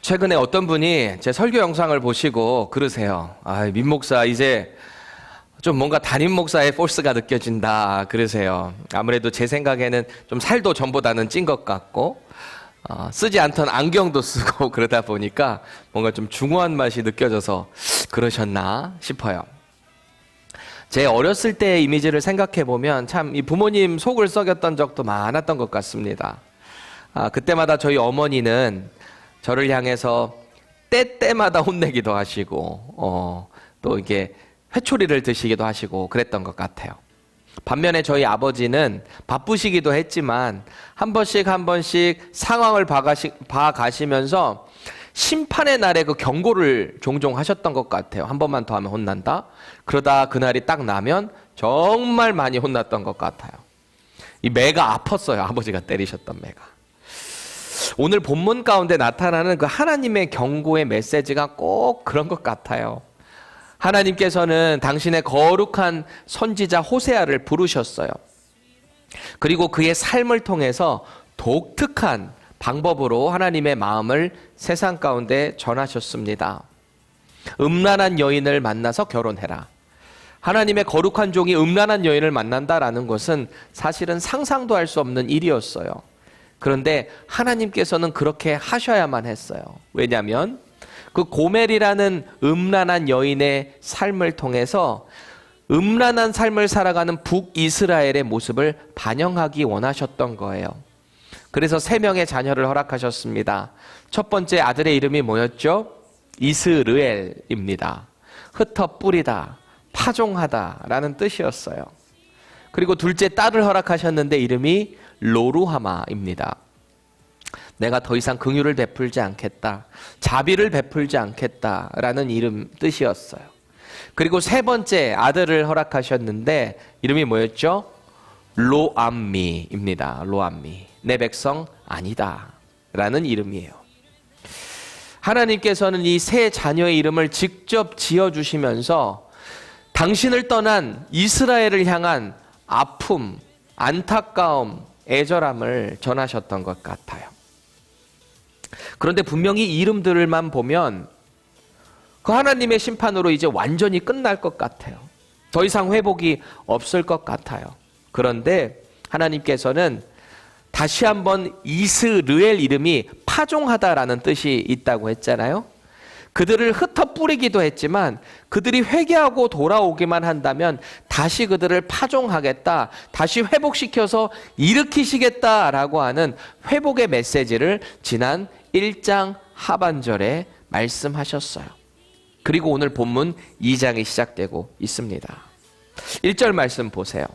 최근에 어떤 분이 제 설교 영상을 보시고 그러세요. 민 목사 이제 좀 뭔가 담임 목사의 포스가 느껴진다 그러세요. 아무래도 제 생각에는 좀 살도 전보다는 찐 것 같고 쓰지 않던 안경도 쓰고 그러다 보니까 뭔가 좀 중후한 맛이 느껴져서 그러셨나 싶어요. 제 어렸을 때의 이미지를 생각해 보면 참 이 부모님 속을 썩였던 적도 많았던 것 같습니다. 그때마다 저희 어머니는 저를 향해서 때때마다 혼내기도 하시고 또 이게 회초리를 드시기도 하시고 그랬던 것 같아요. 반면에 저희 아버지는 바쁘시기도 했지만 한 번씩 상황을 봐가시면서 심판의 날에 그 경고를 종종 하셨던 것 같아요. 한 번만 더 하면 혼난다. 그러다 그날이 딱 나면 정말 많이 혼났던 것 같아요. 이 매가 아팠어요. 아버지가 때리셨던 매가. 오늘 본문 가운데 나타나는 그 하나님의 경고의 메시지가 꼭 그런 것 같아요. 하나님께서는 당신의 거룩한 선지자 호세아를 부르셨어요. 그리고 그의 삶을 통해서 독특한 방법으로 하나님의 마음을 세상 가운데 전하셨습니다. 음란한 여인을 만나서 결혼해라. 하나님의 거룩한 종이 음란한 여인을 만난다라는 것은 사실은 상상도 할 수 없는 일이었어요. 그런데 하나님께서는 그렇게 하셔야만 했어요. 왜냐하면 그 고멜이라는 음란한 여인의 삶을 통해서 음란한 삶을 살아가는 북이스라엘의 모습을 반영하기 원하셨던 거예요. 그래서 3명의 자녀를 허락하셨습니다. 첫 번째 아들의 이름이 뭐였죠? 이스르엘입니다. 흩어 뿌리다, 파종하다 라는 뜻이었어요. 그리고 둘째 딸을 허락하셨는데 이름이 로루하마입니다. 내가 더 이상 긍휼을 베풀지 않겠다, 자비를 베풀지 않겠다라는 뜻이었어요. 그리고 세 번째 아들을 허락하셨는데 이름이 뭐였죠? 로암미입니다. 로암미. 내 백성 아니다 라는 이름이에요. 하나님께서는 이 세 자녀의 이름을 직접 지어주시면서 당신을 떠난 이스라엘을 향한 아픔, 안타까움, 애절함을 전하셨던 것 같아요. 그런데 분명히 이 이름들만 보면 그 하나님의 심판으로 이제 완전히 끝날 것 같아요. 더 이상 회복이 없을 것 같아요. 그런데 하나님께서는 다시 한번 이스르엘 이름이 파종하다라는 뜻이 있다고 했잖아요. 그들을 흩어 뿌리기도 했지만 그들이 회개하고 돌아오기만 한다면 다시 그들을 파종하겠다, 다시 회복시켜서 일으키시겠다라고 하는 회복의 메시지를 지난 1장 하반절에 말씀하셨어요. 그리고 오늘 본문 2장이 시작되고 있습니다. 1절 말씀 보세요.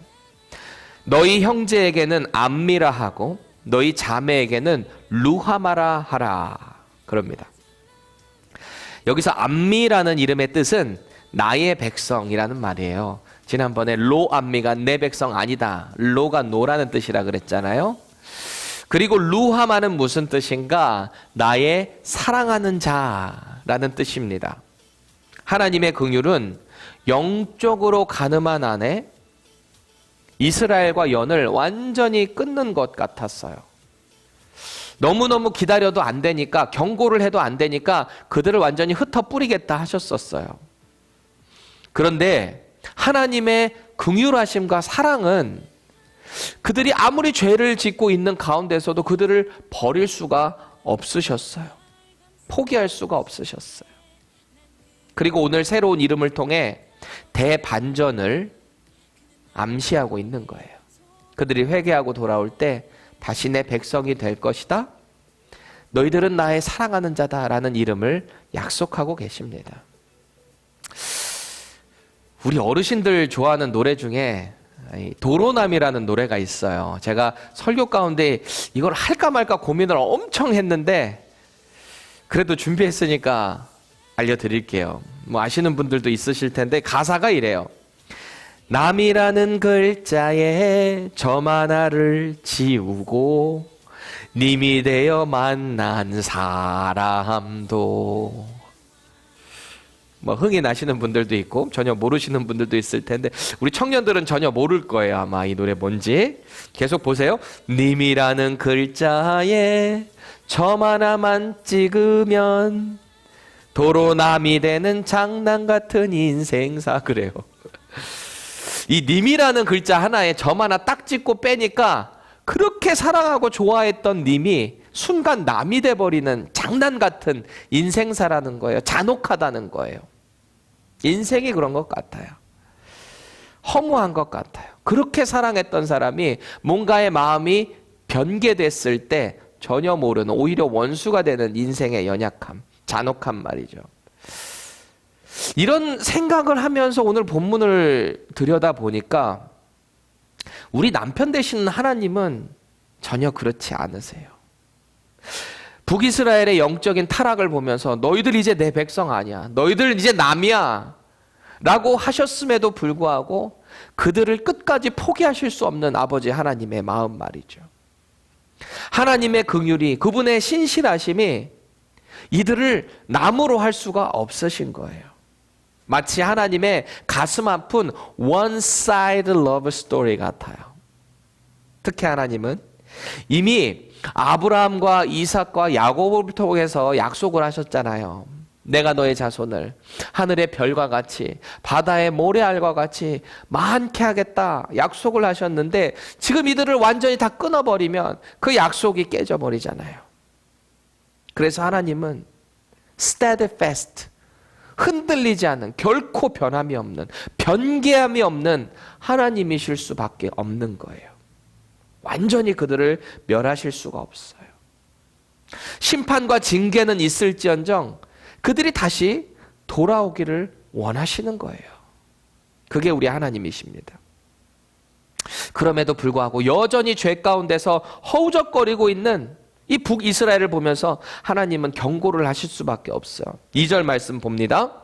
너희 형제에게는 암미라 하고 너희 자매에게는 루하마라 하라 그럽니다. 여기서 암미라는 이름의 뜻은 나의 백성이라는 말이에요. 지난번에 로암미가 내 백성 아니다, 로가 노라는 뜻이라 그랬잖아요. 그리고 루하마는 무슨 뜻인가? 나의 사랑하는 자라는 뜻입니다. 하나님의 긍휼은 영적으로 가늠한 안에 이스라엘과 연을 완전히 끊는 것 같았어요. 너무너무 기다려도 안 되니까, 경고를 해도 안 되니까 그들을 완전히 흩어 뿌리겠다 하셨었어요. 그런데 하나님의 긍휼하심과 사랑은 그들이 아무리 죄를 짓고 있는 가운데서도 그들을 버릴 수가 없으셨어요. 포기할 수가 없으셨어요. 그리고 오늘 새로운 이름을 통해 대반전을 암시하고 있는 거예요. 그들이 회개하고 돌아올 때 다시 내 백성이 될 것이다. 너희들은 나의 사랑하는 자다라는 이름을 약속하고 계십니다. 우리 어르신들 좋아하는 노래 중에 도로남이라는 노래가 있어요. 제가 설교 가운데 이걸 할까 말까 고민을 엄청 했는데 그래도 준비했으니까 알려드릴게요. 뭐 아시는 분들도 있으실 텐데 가사가 이래요. 남이라는 글자에 점 하나를 지우고 님이 되어 만난 사람도, 뭐 흥이 나시는 분들도 있고 전혀 모르시는 분들도 있을 텐데 우리 청년들은 전혀 모를 거예요. 아마 이 노래 뭔지. 계속 보세요. 님이라는 글자에 점 하나만 찍으면 도로 남이 되는 장난 같은 인생사. 그래요. 이 님이라는 글자 하나에 점 하나 딱 찍고 빼니까 그렇게 사랑하고 좋아했던 님이 순간 남이 돼버리는 장난 같은 인생사라는 거예요. 잔혹하다는 거예요. 인생이 그런 것 같아요. 허무한 것 같아요. 그렇게 사랑했던 사람이 뭔가의 마음이 변개됐을 때 전혀 모르는, 오히려 원수가 되는 인생의 연약함, 잔혹한 말이죠. 이런 생각을 하면서 오늘 본문을 들여다보니까 우리 남편 되시는 하나님은 전혀 그렇지 않으세요. 북이스라엘의 영적인 타락을 보면서 너희들 이제 내 백성 아니야, 너희들 이제 남이야 라고 하셨음에도 불구하고 그들을 끝까지 포기하실 수 없는 아버지 하나님의 마음 말이죠. 하나님의 긍휼이, 그분의 신실하심이 이들을 남으로 할 수가 없으신 거예요. 마치 하나님의 가슴 아픈 one-side love story 같아요. 특히 하나님은 이미 아브라함과 이삭과 야곱을 통해서 약속을 하셨잖아요. 내가 너의 자손을 하늘의 별과 같이 바다의 모래알과 같이 많게 하겠다 약속을 하셨는데, 지금 이들을 완전히 다 끊어버리면 그 약속이 깨져버리잖아요. 그래서 하나님은 steadfast, 흔들리지 않는, 결코 변함이 없는, 변개함이 없는 하나님이실 수밖에 없는 거예요. 완전히 그들을 멸하실 수가 없어요. 심판과 징계는 있을지언정 그들이 다시 돌아오기를 원하시는 거예요. 그게 우리 하나님이십니다. 그럼에도 불구하고 여전히 죄 가운데서 허우적거리고 있는 이 북이스라엘을 보면서 하나님은 경고를 하실 수밖에 없어요. 2절 말씀 봅니다.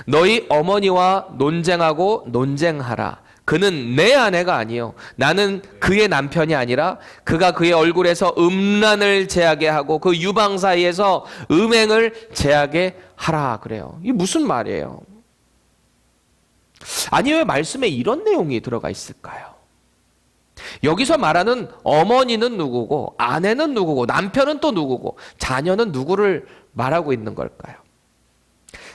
너희 어머니와 논쟁하고 논쟁하라. 그는 내 아내가 아니요 나는 그의 남편이 아니라 그가 그의 얼굴에서 음란을 제하게 하고 그 유방 사이에서 음행을 제하게 하라. 그래요. 이게 무슨 말이에요? 아니, 왜 말씀에 이런 내용이 들어가 있을까요? 여기서 말하는 어머니는 누구고, 아내는 누구고, 남편은 또 누구고, 자녀는 누구를 말하고 있는 걸까요?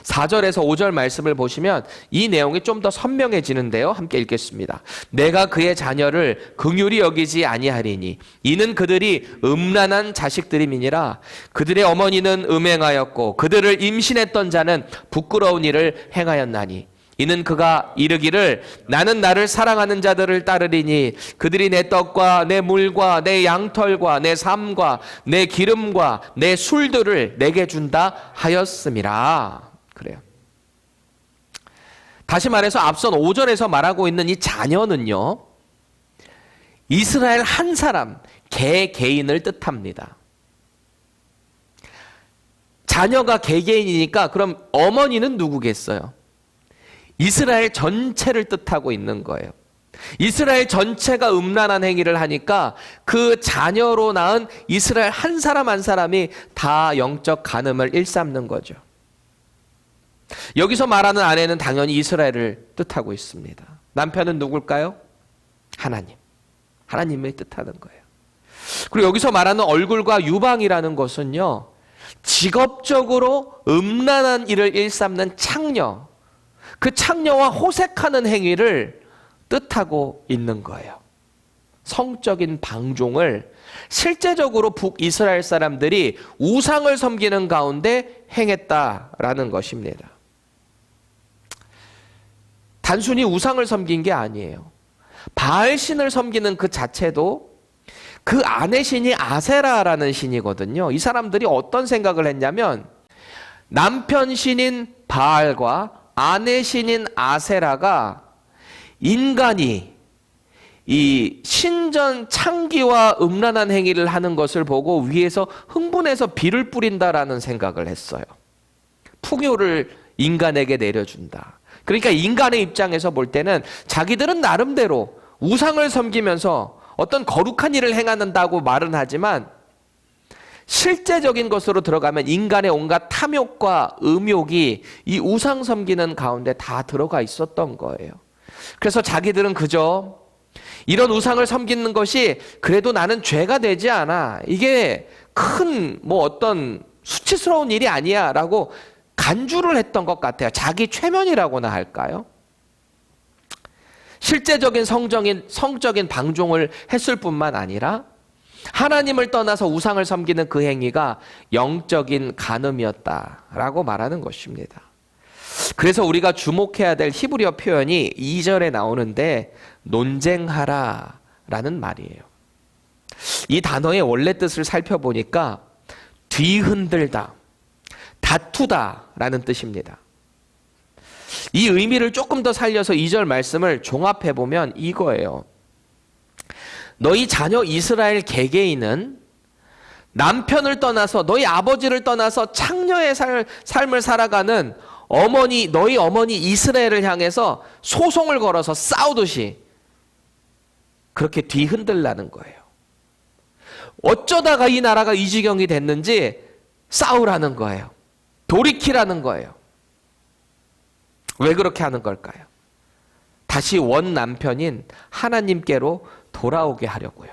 4절에서 5절 말씀을 보시면 이 내용이 좀 더 선명해지는데요. 함께 읽겠습니다. 내가 그의 자녀를 긍휼히 여기지 아니하리니 이는 그들이 음란한 자식들임이니라. 그들의 어머니는 음행하였고 그들을 임신했던 자는 부끄러운 일을 행하였나니 이는 그가 이르기를 나는 나를 사랑하는 자들을 따르리니 그들이 내 떡과 내 물과 내 양털과 내 삶과 내 기름과 내 술들을 내게 준다 하였음이라. 그래요. 다시 말해서 앞선 5절에서 말하고 있는 이 자녀는요, 이스라엘 한 사람, 개개인을 뜻합니다. 자녀가 개개인이니까 그럼 어머니는 누구겠어요? 이스라엘 전체를 뜻하고 있는 거예요. 이스라엘 전체가 음란한 행위를 하니까 그 자녀로 낳은 이스라엘 한 사람 한 사람이 다 영적 간음을 일삼는 거죠. 여기서 말하는 아내는 당연히 이스라엘을 뜻하고 있습니다. 남편은 누굴까요? 하나님. 하나님을 뜻하는 거예요. 그리고 여기서 말하는 얼굴과 유방이라는 것은요, 직업적으로 음란한 일을 일삼는 창녀, 그 창녀와 호색하는 행위를 뜻하고 있는 거예요. 성적인 방종을 실제적으로 북이스라엘 사람들이 우상을 섬기는 가운데 행했다라는 것입니다. 단순히 우상을 섬긴 게 아니에요. 바알신을 섬기는 그 자체도 그 아내 신이 아세라라는 신이거든요. 이 사람들이 어떤 생각을 했냐면 남편 신인 바알과 아내 신인 아세라가 인간이 이 신전 창기와 음란한 행위를 하는 것을 보고 위에서 흥분해서 비를 뿌린다라는 생각을 했어요. 풍요를 인간에게 내려준다. 그러니까 인간의 입장에서 볼 때는 자기들은 나름대로 우상을 섬기면서 어떤 거룩한 일을 행한다고 말은 하지만 실제적인 것으로 들어가면 인간의 온갖 탐욕과 음욕이 이 우상 섬기는 가운데 다 들어가 있었던 거예요. 그래서 자기들은 그저 이런 우상을 섬기는 것이 그래도 나는 죄가 되지 않아, 이게 큰 어떤 수치스러운 일이 아니야 라고 간주를 했던 것 같아요. 자기 최면이라고나 할까요? 실제적인 성적인 방종을 했을 뿐만 아니라 하나님을 떠나서 우상을 섬기는 그 행위가 영적인 간음이었다라고 말하는 것입니다. 그래서 우리가 주목해야 될 히브리어 표현이 2절에 나오는데 논쟁하라라는 말이에요. 이 단어의 원래 뜻을 살펴보니까 뒤흔들다, 다투다라는 뜻입니다. 이 의미를 조금 더 살려서 2절 말씀을 종합해보면 이거예요. 너희 자녀 이스라엘 개개인은 남편을 떠나서 너희 아버지를 떠나서 창녀의 삶을 살아가는 너희 어머니 이스라엘을 향해서 소송을 걸어서 싸우듯이 그렇게 뒤흔들라는 거예요. 어쩌다가 이 나라가 이 지경이 됐는지 싸우라는 거예요. 돌이키라는 거예요. 왜 그렇게 하는 걸까요? 다시 원 남편인 하나님께로 돌아오게 하려고요.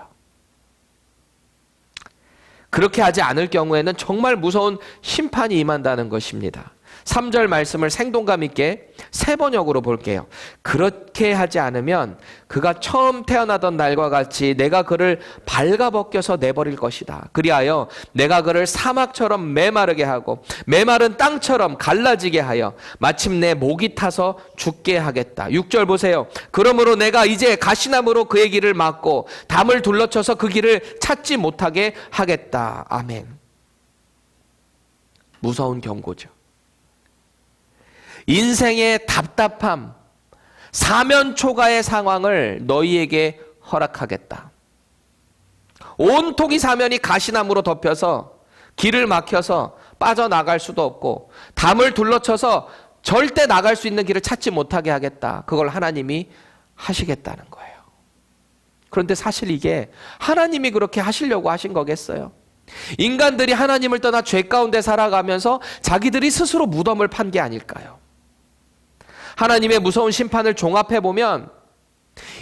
그렇게 하지 않을 경우에는 정말 무서운 심판이 임한다는 것입니다. 3절 말씀을 생동감 있게 세 번역으로 볼게요. 그렇게 하지 않으면 그가 처음 태어나던 날과 같이 내가 그를 발가벗겨서 내버릴 것이다. 그리하여 내가 그를 사막처럼 메마르게 하고 메마른 땅처럼 갈라지게 하여 마침내 목이 타서 죽게 하겠다. 6절 보세요. 그러므로 내가 이제 가시나무로 그의 길을 막고 담을 둘러쳐서 그 길을 찾지 못하게 하겠다. 아멘. 무서운 경고죠. 인생의 답답함, 사면초가의 상황을 너희에게 허락하겠다. 온통이 사면이 가시나무로 덮여서 길을 막혀서 빠져나갈 수도 없고 담을 둘러쳐서 절대 나갈 수 있는 길을 찾지 못하게 하겠다. 그걸 하나님이 하시겠다는 거예요. 그런데 사실 이게 하나님이 그렇게 하시려고 하신 거겠어요? 인간들이 하나님을 떠나 죄 가운데 살아가면서 자기들이 스스로 무덤을 판 게 아닐까요? 하나님의 무서운 심판을 종합해보면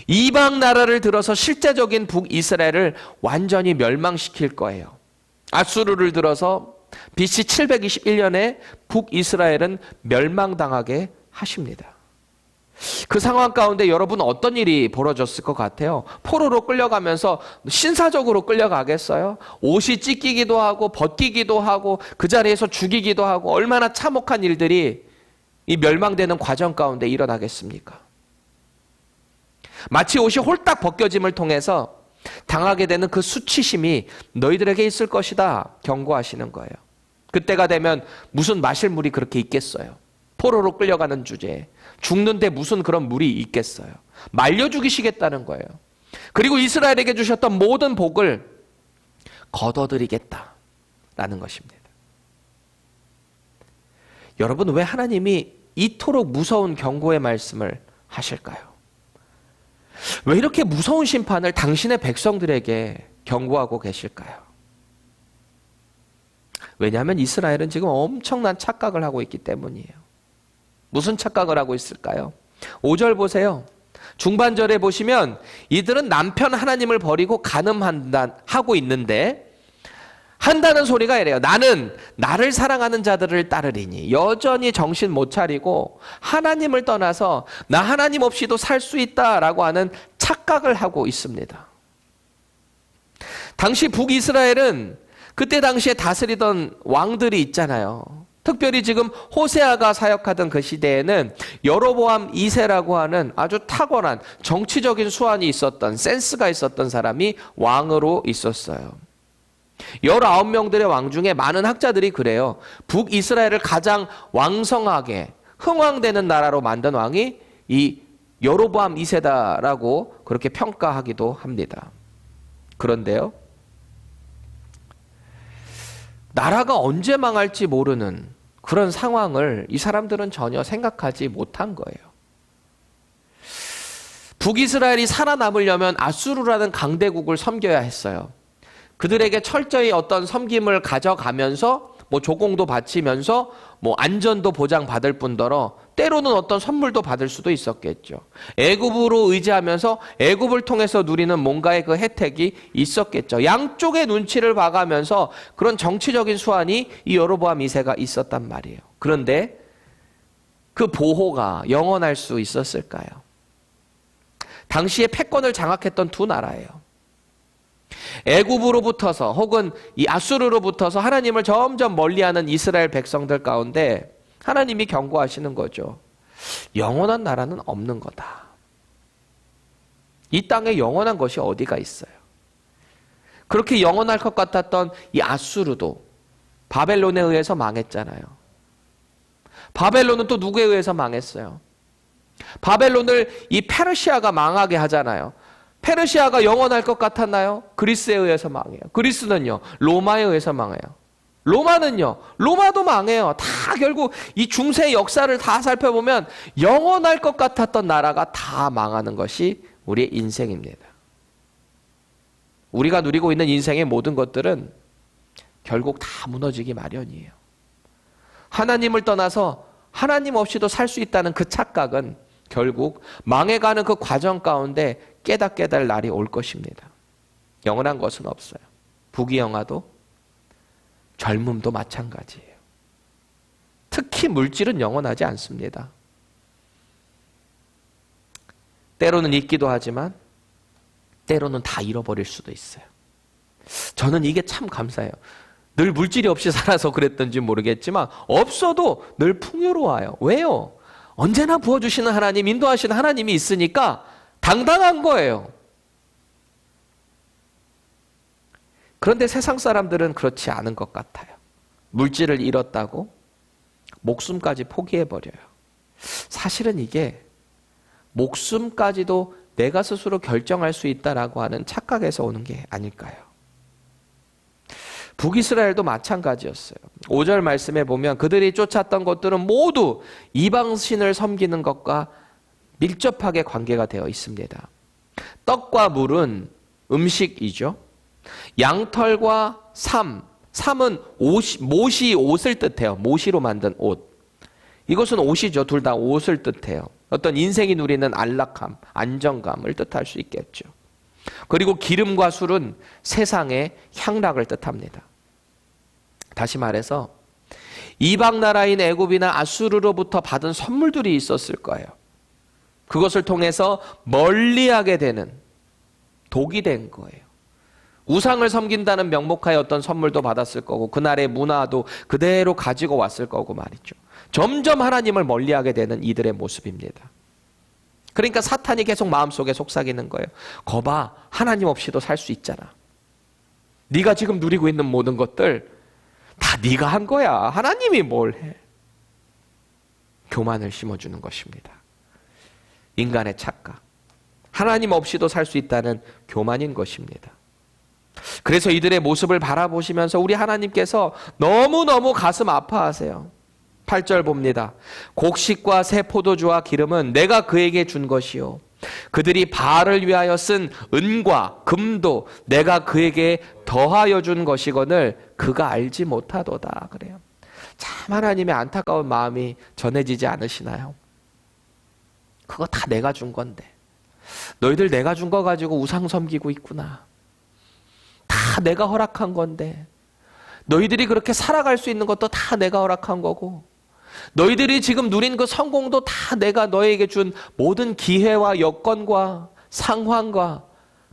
이방 나라를 들어서 실제적인 북이스라엘을 완전히 멸망시킬 거예요. 아수르를 들어서 BC 721년에 북이스라엘은 멸망당하게 하십니다. 그 상황 가운데 여러분 어떤 일이 벌어졌을 것 같아요? 포로로 끌려가면서 신사적으로 끌려가겠어요? 옷이 찢기기도 하고 벗기기도 하고 그 자리에서 죽이기도 하고 얼마나 참혹한 일들이 이 멸망되는 과정 가운데 일어나겠습니까? 마치 옷이 홀딱 벗겨짐을 통해서 당하게 되는 그 수치심이 너희들에게 있을 것이다 경고하시는 거예요. 그때가 되면 무슨 마실 물이 그렇게 있겠어요? 포로로 끌려가는 주제에 죽는데 무슨 그런 물이 있겠어요? 말려 죽이시겠다는 거예요. 그리고 이스라엘에게 주셨던 모든 복을 거둬들이겠다라는 것입니다. 여러분, 왜 하나님이 이토록 무서운 경고의 말씀을 하실까요? 왜 이렇게 무서운 심판을 당신의 백성들에게 경고하고 계실까요? 왜냐하면 이스라엘은 지금 엄청난 착각을 하고 있기 때문이에요. 무슨 착각을 하고 있을까요? 5절 보세요. 중반절에 보시면 이들은 남편 하나님을 버리고 간음하고 있는데 한다는 소리가 이래요. 나는 나를 사랑하는 자들을 따르리니. 여전히 정신 못 차리고 하나님을 떠나서 나 하나님 없이도 살 수 있다라고 하는 착각을 하고 있습니다. 당시 북이스라엘은 그때 당시에 다스리던 왕들이 있잖아요. 특별히 지금 호세아가 사역하던 그 시대에는 여로보암 2세라고 하는 아주 탁월한 정치적인 수완이 있었던, 센스가 있었던 사람이 왕으로 있었어요. 19명들의 왕 중에 많은 학자들이 그래요. 북이스라엘을 가장 왕성하게 흥왕되는 나라로 만든 왕이 이 여로보암 2세다라고 그렇게 평가하기도 합니다. 그런데요, 나라가 언제 망할지 모르는 그런 상황을 이 사람들은 전혀 생각하지 못한 거예요. 북이스라엘이 살아남으려면 아수르라는 강대국을 섬겨야 했어요. 그들에게 철저히 어떤 섬김을 가져가면서 뭐 조공도 바치면서 뭐 안전도 보장받을 뿐더러 때로는 어떤 선물도 받을 수도 있었겠죠. 애굽으로 의지하면서 애굽을 통해서 누리는 뭔가의 그 혜택이 있었겠죠. 양쪽의 눈치를 봐가면서 그런 정치적인 수완이 이 여로보암 2세가 있었단 말이에요. 그런데 그 보호가 영원할 수 있었을까요? 당시에 패권을 장악했던 두 나라예요. 애굽으로부터서 혹은 이 아수르로부터서 하나님을 점점 멀리하는 이스라엘 백성들 가운데 하나님이 경고하시는 거죠. 영원한 나라는 없는 거다. 이 땅에 영원한 것이 어디가 있어요? 그렇게 영원할 것 같았던 이 아수르도 바벨론에 의해서 망했잖아요. 바벨론은 또 누구에 의해서 망했어요? 바벨론을 이 페르시아가 망하게 하잖아요. 페르시아가 영원할 것 같았나요? 그리스에 의해서 망해요. 그리스는요, 로마에 의해서 망해요. 로마는요, 로마도 망해요. 다 결국 이 중세 역사를 다 살펴보면 영원할 것 같았던 나라가 다 망하는 것이 우리의 인생입니다. 우리가 누리고 있는 인생의 모든 것들은 결국 다 무너지기 마련이에요. 하나님을 떠나서 하나님 없이도 살 수 있다는 그 착각은 결국 망해가는 그 과정 가운데 깨닫게 될 날이 올 것입니다. 영원한 것은 없어요. 부귀영화도 젊음도 마찬가지예요. 특히 물질은 영원하지 않습니다. 때로는 있기도 하지만 때로는 다 잃어버릴 수도 있어요. 저는 이게 참 감사해요. 늘 물질이 없이 살아서 그랬던지 모르겠지만 없어도 늘 풍요로워요. 왜요? 언제나 부어주시는 하나님, 인도하시는 하나님이 있으니까 당당한 거예요. 그런데 세상 사람들은 그렇지 않은 것 같아요. 물질을 잃었다고 목숨까지 포기해버려요. 사실은 이게 목숨까지도 내가 스스로 결정할 수 있다라고 하는 착각에서 오는 게 아닐까요? 북이스라엘도 마찬가지였어요. 5절 말씀에 보면 그들이 쫓았던 것들은 모두 이방신을 섬기는 것과 밀접하게 관계가 되어 있습니다. 떡과 물은 음식이죠. 양털과 삼은 못이 옷을 뜻해요. 모시로 만든 옷. 이것은 옷이죠. 둘 다 옷을 뜻해요. 어떤 인생이 누리는 안락함, 안정감을 뜻할 수 있겠죠. 그리고 기름과 술은 세상의 향락을 뜻합니다. 다시 말해서 이방 나라인 애굽이나 아수르로부터 받은 선물들이 있었을 거예요. 그것을 통해서 멀리하게 되는 독이 된 거예요. 우상을 섬긴다는 명목하에 어떤 선물도 받았을 거고 그날의 문화도 그대로 가지고 왔을 거고 말이죠. 점점 하나님을 멀리하게 되는 이들의 모습입니다. 그러니까 사탄이 계속 마음속에 속삭이는 거예요. 거봐, 하나님 없이도 살 수 있잖아. 네가 지금 누리고 있는 모든 것들 다 네가 한 거야. 하나님이 뭘 해? 교만을 심어주는 것입니다. 인간의 착각. 하나님 없이도 살 수 있다는 교만인 것입니다. 그래서 이들의 모습을 바라보시면서 우리 하나님께서 너무너무 가슴 아파하세요. 8절 봅니다. 곡식과 새 포도주와 기름은 내가 그에게 준 것이요 그들이 바알을 위하여 쓴 은과 금도 내가 그에게 더하여 준 것이거늘 그가 알지 못하도다. 그래요. 참 하나님의 안타까운 마음이 전해지지 않으시나요? 그거 다 내가 준 건데 너희들 내가 준 거 가지고 우상 섬기고 있구나. 다 내가 허락한 건데 너희들이 그렇게 살아갈 수 있는 것도 다 내가 허락한 거고 너희들이 지금 누린 그 성공도 다 내가 너에게 준 모든 기회와 여건과 상황과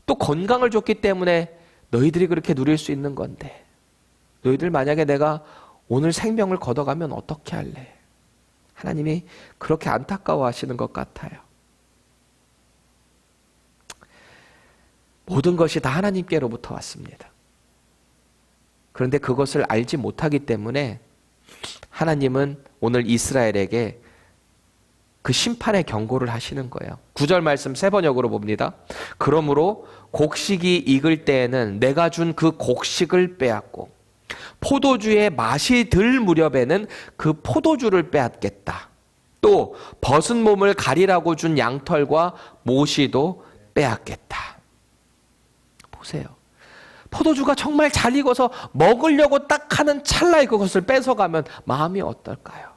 또 건강을 줬기 때문에 너희들이 그렇게 누릴 수 있는 건데 너희들 만약에 내가 오늘 생명을 걷어가면 어떻게 할래? 하나님이 그렇게 안타까워하시는 것 같아요. 모든 것이 다 하나님께로부터 왔습니다. 그런데 그것을 알지 못하기 때문에 하나님은 오늘 이스라엘에게 그 심판의 경고를 하시는 거예요. 9절 말씀 세 번역으로 봅니다. 그러므로 곡식이 익을 때에는 내가 준 그 곡식을 빼앗고 포도주의 맛이 들 무렵에는 그 포도주를 빼앗겠다. 또 벗은 몸을 가리라고 준 양털과 모시도 빼앗겠다. 보세요. 포도주가 정말 잘 익어서 먹으려고 딱 하는 찰나에 그것을 뺏어가면 마음이 어떨까요?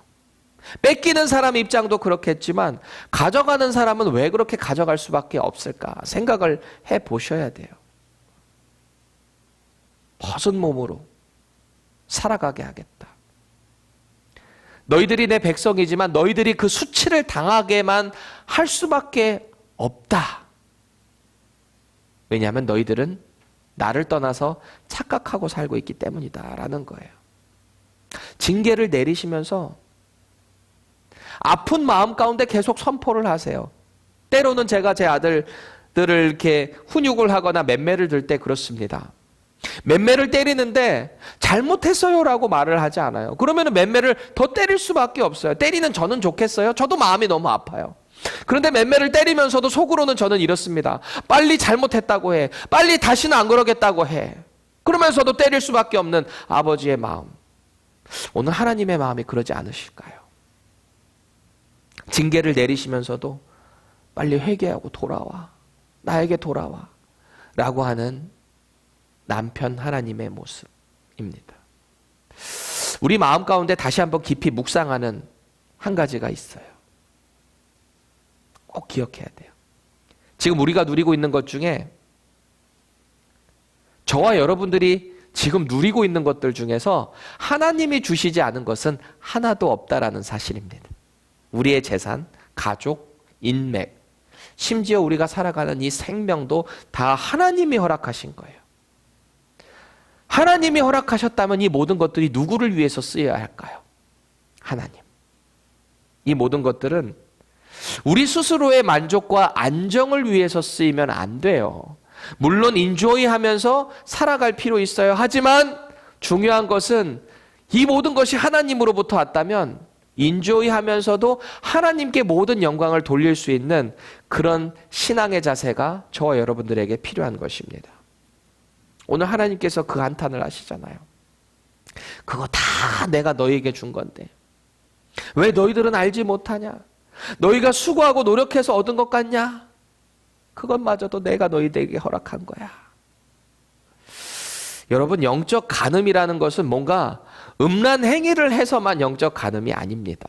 뺏기는 사람 입장도 그렇겠지만 가져가는 사람은 왜 그렇게 가져갈 수밖에 없을까 생각을 해보셔야 돼요. 벗은 몸으로 살아가게 하겠다. 너희들이 내 백성이지만 너희들이 그 수치를 당하게만 할 수밖에 없다. 왜냐하면 너희들은 나를 떠나서 착각하고 살고 있기 때문이다 라는 거예요. 징계를 내리시면서 아픈 마음 가운데 계속 선포를 하세요. 때로는 제가 제 아들들을 이렇게 훈육을 하거나 맴매를 들 때 그렇습니다. 맴매를 때리는데 잘못했어요라고 말을 하지 않아요. 그러면 맴매를 더 때릴 수밖에 없어요. 때리는 저는 좋겠어요? 저도 마음이 너무 아파요. 그런데 맴매를 때리면서도 속으로는 저는 이렇습니다. 빨리 잘못했다고 해. 빨리 다시는 안 그러겠다고 해. 그러면서도 때릴 수밖에 없는 아버지의 마음. 오늘 하나님의 마음이 그러지 않으실까요? 징계를 내리시면서도 빨리 회개하고 돌아와. 나에게 돌아와. 라고 하는 남편 하나님의 모습입니다. 우리 마음 가운데 다시 한번 깊이 묵상하는 한 가지가 있어요. 꼭 기억해야 돼요. 지금 우리가 누리고 있는 것 중에 저와 여러분들이 지금 누리고 있는 것들 중에서 하나님이 주시지 않은 것은 하나도 없다라는 사실입니다. 우리의 재산, 가족, 인맥, 심지어 우리가 살아가는 이 생명도 다 하나님이 허락하신 거예요. 하나님이 허락하셨다면 이 모든 것들이 누구를 위해서 쓰여야 할까요? 하나님. 이 모든 것들은 우리 스스로의 만족과 안정을 위해서 쓰이면 안 돼요. 물론 인조이 하면서 살아갈 필요 있어요. 하지만 중요한 것은 이 모든 것이 하나님으로부터 왔다면 인조이 하면서도 하나님께 모든 영광을 돌릴 수 있는 그런 신앙의 자세가 저와 여러분들에게 필요한 것입니다. 오늘 하나님께서 그 한탄을 하시잖아요. 그거 다 내가 너희에게 준 건데 왜 너희들은 알지 못하냐? 너희가 수고하고 노력해서 얻은 것 같냐? 그것마저도 내가 너희들에게 허락한 거야. 여러분, 영적 간음이라는 것은 뭔가 음란 행위를 해서만 영적 간음이 아닙니다.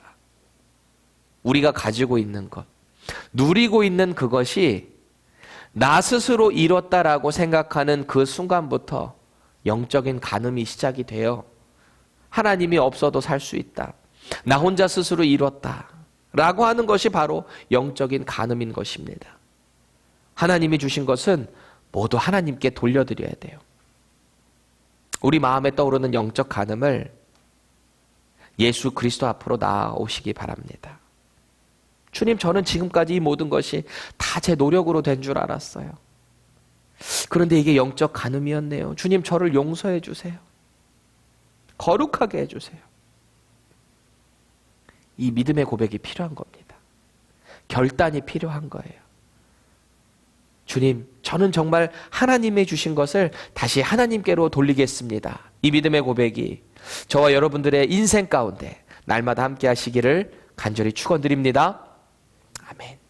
우리가 가지고 있는 것, 누리고 있는 그것이 나 스스로 이뤘다라고 생각하는 그 순간부터 영적인 간음이 시작이 돼요. 하나님이 없어도 살 수 있다. 나 혼자 스스로 이뤘다. 라고 하는 것이 바로 영적인 간음인 것입니다. 하나님이 주신 것은 모두 하나님께 돌려드려야 돼요. 우리 마음에 떠오르는 영적 간음을 예수 그리스도 앞으로 나아오시기 바랍니다. 주님, 저는 지금까지 이 모든 것이 다 제 노력으로 된 줄 알았어요. 그런데 이게 영적 간음이었네요. 주님, 저를 용서해 주세요. 거룩하게 해주세요. 이 믿음의 고백이 필요한 겁니다. 결단이 필요한 거예요. 주님, 저는 정말 하나님이 주신 것을 다시 하나님께로 돌리겠습니다. 이 믿음의 고백이 저와 여러분들의 인생 가운데 날마다 함께 하시기를 간절히 축원드립니다. 아멘.